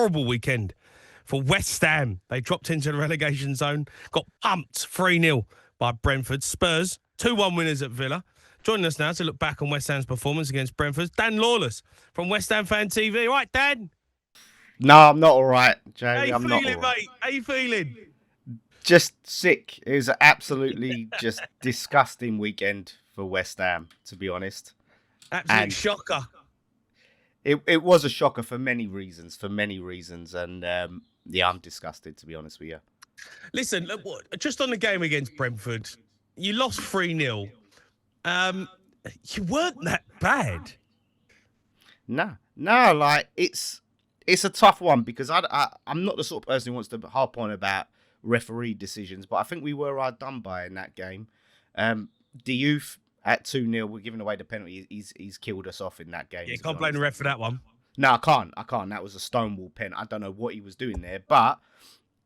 horrible weekend for West Ham. They dropped into the relegation zone, got pumped 3-0 by Brentford. Spurs, 2-1 winners at Villa. Joining us now to look back on West Ham's performance against Brentford, Dan Lawless from West Ham Fan TV. All right, Dan? No, I'm not all right, Jamie. How you I'm feeling, not all right. mate? How you feeling? Just sick. It was an absolutely just disgusting weekend for West Ham, to be honest. Absolute shocker. It was a shocker for many reasons, and yeah, I'm disgusted, to be honest with you. Listen, look, just on the game against Brentford, you lost 3-0. You weren't that bad. No, like it's a tough one because I'm not the sort of person who wants to harp on about referee decisions, but I think we were outdone by in that game. Diouf at 2-0, we're giving away the penalty. He's killed us off in that game. Yeah, you can't blame the ref for that one. No, I can't. That was a stonewall pen. I don't know what he was doing there, but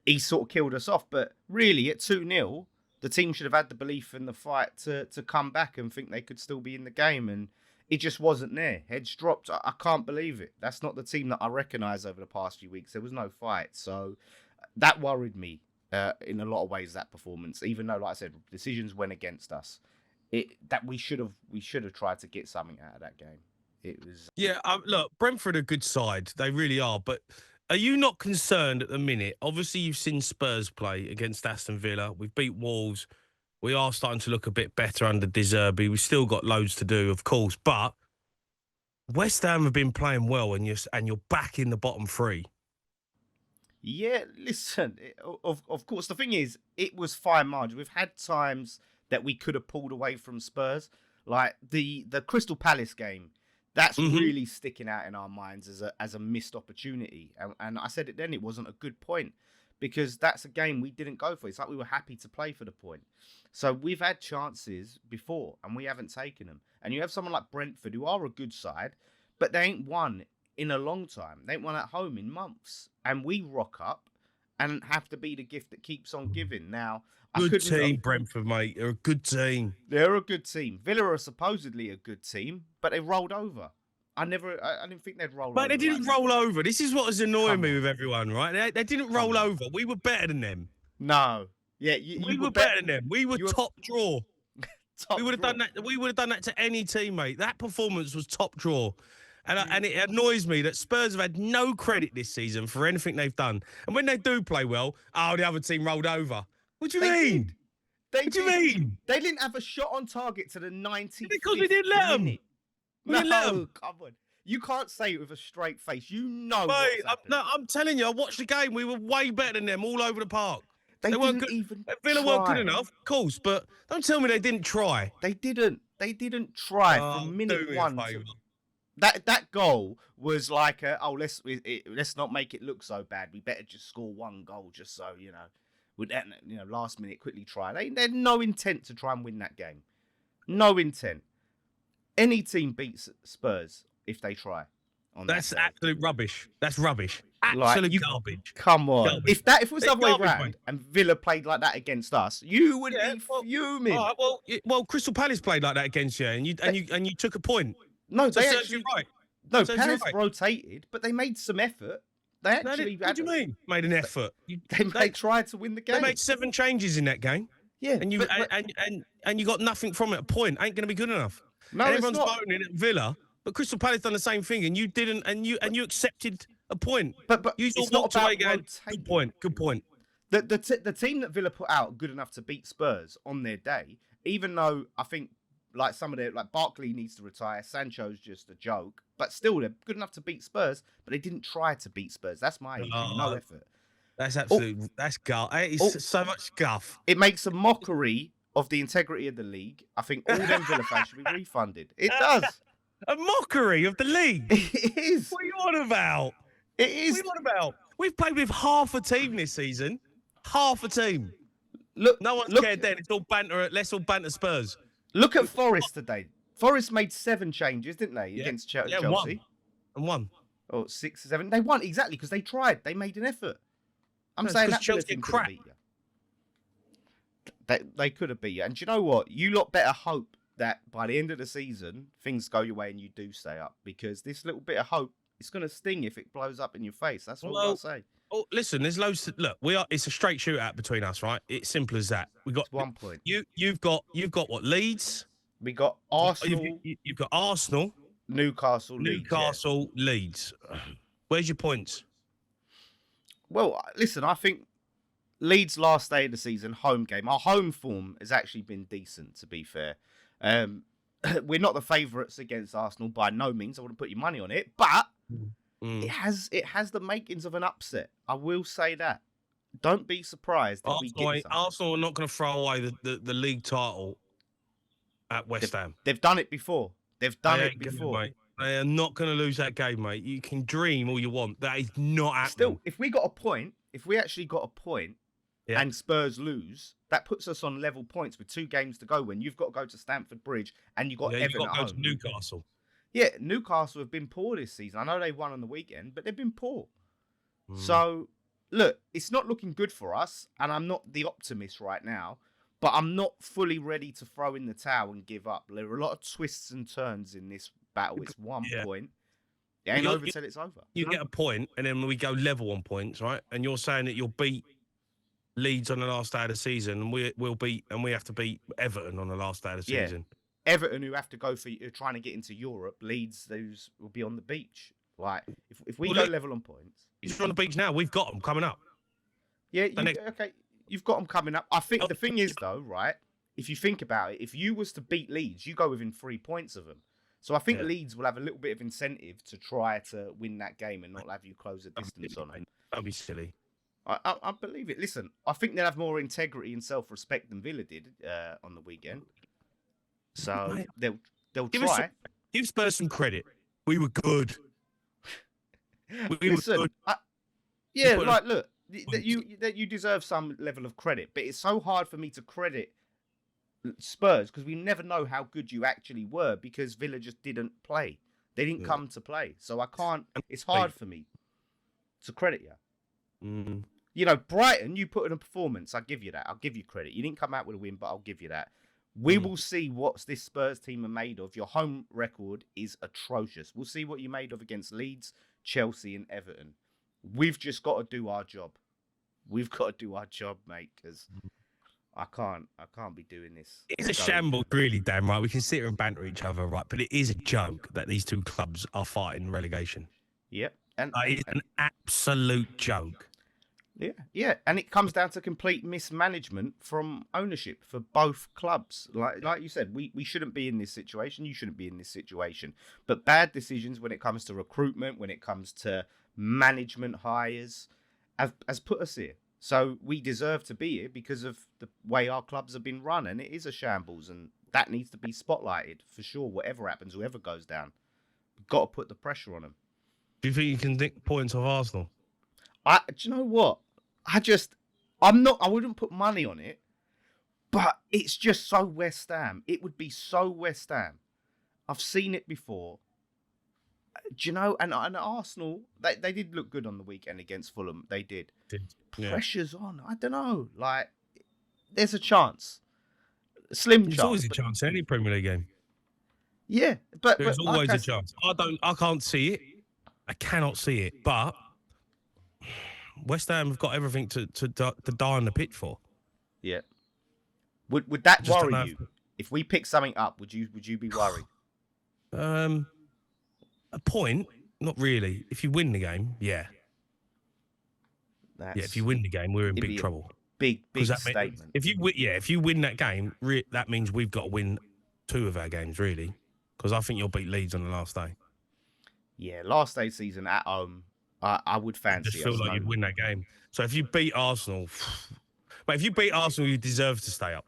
he sort of killed us off. But really, at 2-0, the team should have had the belief in the fight to come back and think they could still be in the game. And it just wasn't there. Heads dropped. I can't believe it. That's not the team that I recognise over the past few weeks. There was no fight. So that worried me in a lot of ways, that performance. Even though, like I said, decisions went against us. We should have tried to get something out of that game. It was look, Brentford are a good side, they really are. But are you not concerned at the minute? Obviously, you've seen Spurs play against Aston Villa. We've beat Wolves. We are starting to look a bit better under De Zerbi. We've still got loads to do, of course. But West Ham have been playing well, and you're back in the bottom three. Yeah, listen. Of course, the thing is, it was fine margin. We've had times that we could have pulled away from Spurs, like the Crystal Palace game. That's really sticking out in our minds as a missed opportunity. And I said it then, it wasn't a good point because that's a game we didn't go for. It's like we were happy to play for the point. So we've had chances before and we haven't taken them. And you have someone like Brentford who are a good side, but they ain't won in a long time. They ain't won at home in months. And we rock up and have to be the gift that keeps on giving. Now, good team, Brentford, mate. They're a good team. They're a good team. Villa are supposedly a good team, but they rolled over. I didn't think they'd roll over. But they didn't roll over. This is what is annoying me with everyone, right? They didn't roll over. We were better than them. No. Yeah, we were better than them. We were top draw. We would have done that. We would have done that to any team, mate. That performance was top draw. And it annoys me that Spurs have had no credit this season for anything they've done. And when they do play well, the other team rolled over. What do you mean? What do you mean? They didn't have a shot on target to the 90th because we didn't let them. No, come on. You can't say it with a straight face. You know. Mate, I'm telling you, I watched the game. We were way better than them all over the park. They weren't good. Even Villa weren't good enough, of course, but don't tell me they didn't try. They didn't try from minute one. That goal was like let's not make it look so bad. We better just score one goal just so, with that, last minute quickly try. They had no intent to try and win that game. No intent. Any team beats Spurs if they try. That's absolute rubbish. That's rubbish. Absolute garbage. Come on. Garbage. If it was the other way around and Villa played like that against us, you would be fuming. All right, well, Crystal Palace played like that against you, and you took a point. No, so they actually right. No, Palace rotated, but they made some effort. They actually. What do you mean? Made an effort? They tried to win the game. They made 7 changes in that game. Yeah, and you got nothing from it. A point ain't going to be good enough. No, everyone's moaning at Villa, but Crystal Palace done the same thing, and you didn't, and you accepted a point. But you it's not about rotating. Good point. The team that Villa put out good enough to beat Spurs on their day, even though I think Barkley needs to retire, Sancho's just a joke, but still they're good enough to beat Spurs, but they didn't try to beat Spurs. That's my issue. No effort. That's absolute. That's guff. It's so much guff. It makes a mockery of the integrity of the league. I think all them Villa fans should be refunded. It does. A mockery of the league. It is. What are you on about? It is. What are you on about? We've played with half a team this season. Half a team. Look, no one's cared then. It's all banter. Let's all banter Spurs. Look at Forest today. Forest made 7 changes, didn't they, against Chelsea? Won. Or 6 or 7. They won exactly because they tried. They made an effort. I'm saying that Chelsea crap. They could have beat you. And do you know what? You lot better hope that by the end of the season, things go your way and you do stay up. Because this little bit of hope It's gonna sting if it blows up in your face. That's all I Well, say. oh, listen, there's loads. Look, we are. It's a straight shootout between us, right? It's simple as that. We got It's 1 point. you've got what Leeds. We got You've, Arsenal, you've got Arsenal, Newcastle, Leeds. Yeah. Newcastle, Leeds. Where's your points? Well, listen, I think Leeds' last day of the season, home game. Our home form has actually been decent, to be fair. Um, we're not the favourites against Arsenal by no means. I wouldn't put your money on it, but it has the makings of an upset. I will say that. Don't be surprised if we get something. Arsenal are not going to throw away the league title at West Ham. They've done it before. They've done it before. Mate. They are not going to lose that game, mate. You can dream all you want. That is not happening. Still, if we got a point, if we actually got a point, and Spurs lose, that puts us on level points with 2 games to go. When you've got to go to Stamford Bridge and you've got Everton you've got to at go home. to Newcastle. Yeah, Newcastle have been poor this season. I know they won on the weekend, but they've been poor. So, look, it's not looking good for us, and I'm not the optimist right now, but I'm not fully ready to throw in the towel and give up. There are a lot of twists and turns in this battle. It's 1 point. It ain't over till it's over. You get a point, and then we go level on points, right? And you're saying that you'll beat Leeds on the last day of the season, and we have to beat Everton on the last day of the season. Everton, who have to go for trying to get into Europe, Leeds, those will be on the beach. Like if we go level on points, he's on the beach now. We've got them coming up. Yeah, okay, you've got them coming up. I think the thing is though, right? If you think about it, if you was to beat Leeds, you go within 3 points of them. So I think Leeds will have a little bit of incentive to try to win that game and not have you close the distance on them. Don't be silly. I believe it. Listen, I think they'll have more integrity and self-respect than Villa did on the weekend. So they'll try. Give Spurs some credit. We were good. Listen, were good. Look, that you deserve some level of credit, but it's so hard for me to credit Spurs because we never know how good you actually were because Villa just didn't play. They didn't come to play, so I can't. It's hard for me to credit you. You know, Brighton, you put in a performance. I give you that. I'll give you credit. You didn't come out with a win, but I'll give you that. We will see what this Spurs team are made of. Your home record is atrocious. We'll see what you're made of against Leeds, Chelsea, and Everton. We've just got to do our job. We've got to do our job, mate, because I can't be doing this. It's a shambles, really, Dan, right? We can sit here and banter each other, right? But it is a joke that these 2 clubs are fighting relegation. Yep. It's an absolute joke. Yeah, and it comes down to complete mismanagement from ownership for both clubs. Like you said, we shouldn't be in this situation. You shouldn't be in this situation. But bad decisions when it comes to recruitment, when it comes to management hires, has put us here. So we deserve to be here because of the way our clubs have been run, and it is a shambles, and that needs to be spotlighted for sure. Whatever happens, whoever goes down, we've got to put the pressure on them. Do you think you can nick points off Arsenal? Do you know what? I wouldn't put money on it, but it's just so West Ham. It would be so West Ham. I've seen it before. Do you know? And Arsenal, they did look good on the weekend against Fulham. They did. Pressure's on. I don't know. Like, there's a chance. Slim chance. There's always a chance in any Premier League game. Yeah, but there's always a chance. I can't see it. I cannot see it. But West Ham have got everything to die on the pitch for. Yeah. Would that worry you? If we pick something up, would you be worried? A point, not really. If you win the game, yeah. If you win the game, we're in big trouble. Big statement. If you win that game, that means we've got to win 2 of our games, really. Because I think you'll beat Leeds on the last day. Yeah, last day season at home. I would fancy. I just feel like you'd win that game. So if you beat Arsenal, but if you beat Arsenal, you deserve to stay up.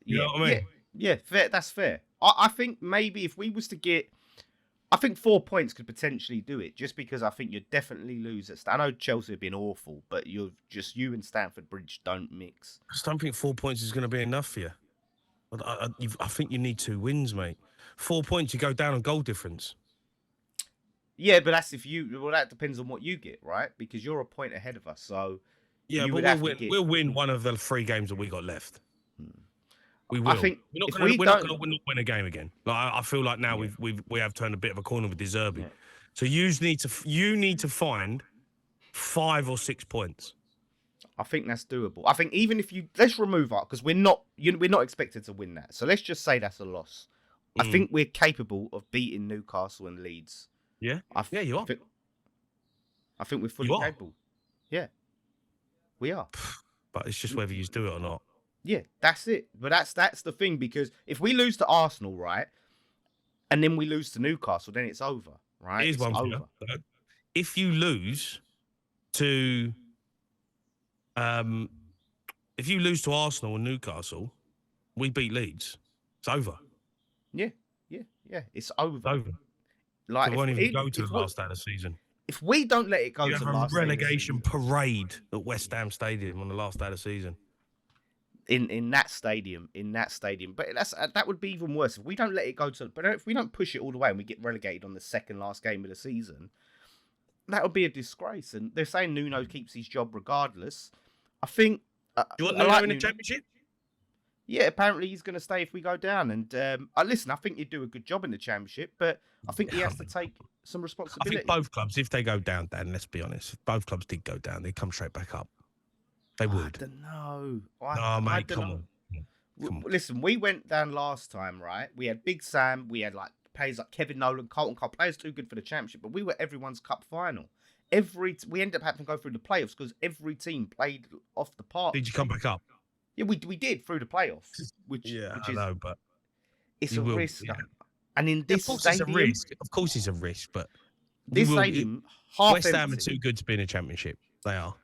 You know what I mean? Yeah, fair. That's fair. I think maybe if we was to get, I think 4 points could potentially do it. Just because I think you'd definitely lose I know Chelsea have been awful, but you and Stamford Bridge don't mix. I just don't think 4 points is going to be enough for you. I think you need 2 wins, mate. 4 points, you go down on goal difference. Yeah, but that's that depends on what you get, right? Because you're a point ahead of us, so yeah, but we'll win 1 of the 3 games that we got left. We I will. think if we We're not don't, gonna win a game again. Like I feel like now yeah, we have turned a bit of a corner with Deserby. yeah, So you need to find 5 or 6 points. I think that's doable. I think even if let's remove our because we're not expected to win that. So let's just say that's a loss. I Mm. think we're capable of beating Newcastle and Leeds. Yeah, yeah, you I are. think I think we're fully You are. capable. Yeah, we are. But it's just whether you do it or not. Yeah, that's it. But that's the thing because if we lose to Arsenal, right, and then we lose to Newcastle, then it's over, right? Here's It's one for you. over. If you lose to um, if you lose to Arsenal and Newcastle, we beat Leeds. It's over. Yeah, yeah. It's It's over. over. So Like we won't even go to the last day of the season. if we don't let it go You to have the a last day of the relegation season, parade at West Ham Stadium on the last day of the season. in that stadium, but that would be even worse if we don't let it go to. But if we don't push it all the way and we get relegated on the second last game of the season, that would be a disgrace. And they're saying Nuno keeps his job regardless. I think. Do you want I Nuno like in the Nuno. Championship? Yeah, apparently he's going to stay if we go down. And listen, I think he'd do a good job in the Championship, but I think he has to take some I responsibility. think both clubs, if they go down, Dan, let's be honest, if both clubs did go down, they'd come straight back up. They would. I don't know. No, mate, I don't come know. on. Come on. Listen, we went down last time, right? We had Big Sam, we had like players like Kevin Nolan, Carlton Cole, players too good for the Championship, but we were everyone's cup final. We ended up having to go through the playoffs because every team played off the park. Did you come back up? Yeah, we did through the playoffs, which I is know, but it's you a will. risk. Yeah. And in this Of course, stadium, it's a risk. Of course, it's a risk, but this you will. stadium half West Ham are empty. too good to be in a Championship. They are.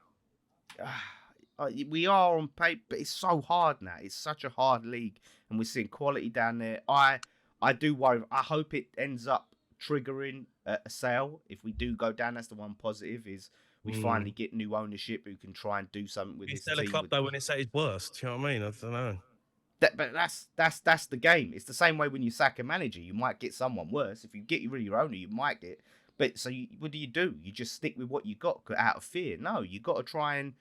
We are on paper, but it's so hard now. It's such a hard league, and we're seeing quality down there. I do worry. I hope it ends up triggering a sale. If we do go down, that's the one positive is we finally get new ownership who can try and do something with this Sell a team. club though when it's at its worst. Do you know what I mean? I don't know. But that's the game. It's the same way when you sack a manager. You might get someone worse. If you get rid of your owner, you might get. But so what do? You just stick with what you got out of fear. No, you got to try and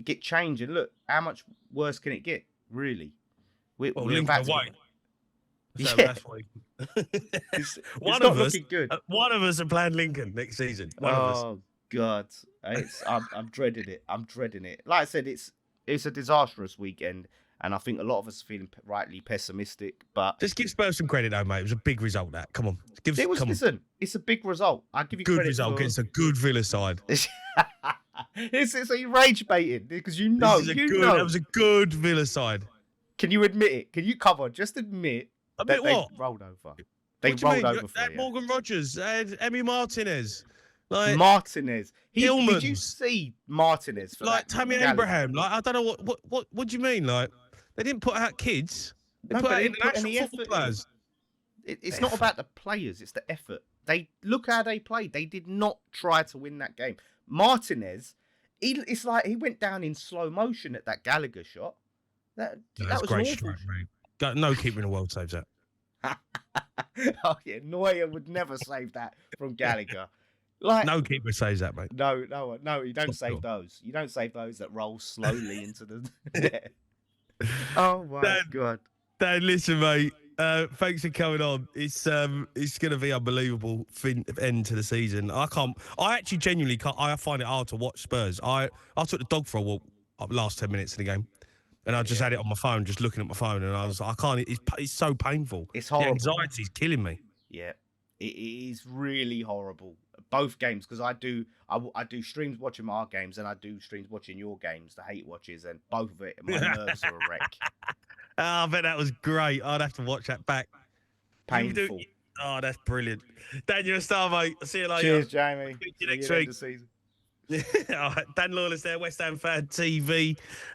get change. And look, how much worse can it get? Really? We're about to away. So yeah. that's why. It's one not of us, looking good. One of us are playing Lincoln next season. One of us. Oh God, I'm dreading it. I'm dreading it. Like I said, it's a disastrous weekend, and I think a lot of us are feeling rightly pessimistic. But Just give Spurs some credit, though, mate. It was a big result. That come on, listen. It's a big result. I give you good credit result against a good Villa side. it's a rage baiting because That was a good Villa side. Can you admit it? Can you just admit that they rolled over? They rolled over for you. Morgan Rogers, Emmy Martinez, like Martinez. Hillmans. Did you see Martinez? For like that Tammy Abraham. Like I don't know what do you mean? Like they didn't put out kids. They put out international football players. It's not about the players. It's the effort. They look how they played. They did not try to win that game. Martinez, it's like he went down in slow motion at that Gallagher shot. That was great awful. strike, mate. No keeper in the world saves that. Oh yeah, Neuer would never save that from Gallagher. Like no keeper saves that, mate. No, you don't save those. You don't save those that roll slowly into the net. Oh my God. Dan, listen, mate. Thanks for coming on. It's going to be unbelievable end to the season. I actually genuinely can't. I find it hard to watch Spurs. I took the dog for a walk last 10 minutes of the game. And I just had it on my phone, just looking at my phone, and I was like, I can't. It's so painful. It's horrible. The anxiety's killing me. Yeah, it is really horrible. Both games, because I do streams watching our games, and I do streams watching your games, the hate watches, and both of it, my nerves are a wreck. I bet that was great. I'd have to watch that back. Painful. Oh, that's brilliant. Dan, you're a star, mate. I'll see you later. Cheers, Jamie. See you next week. All right, Dan Lawless there, West Ham Fan TV.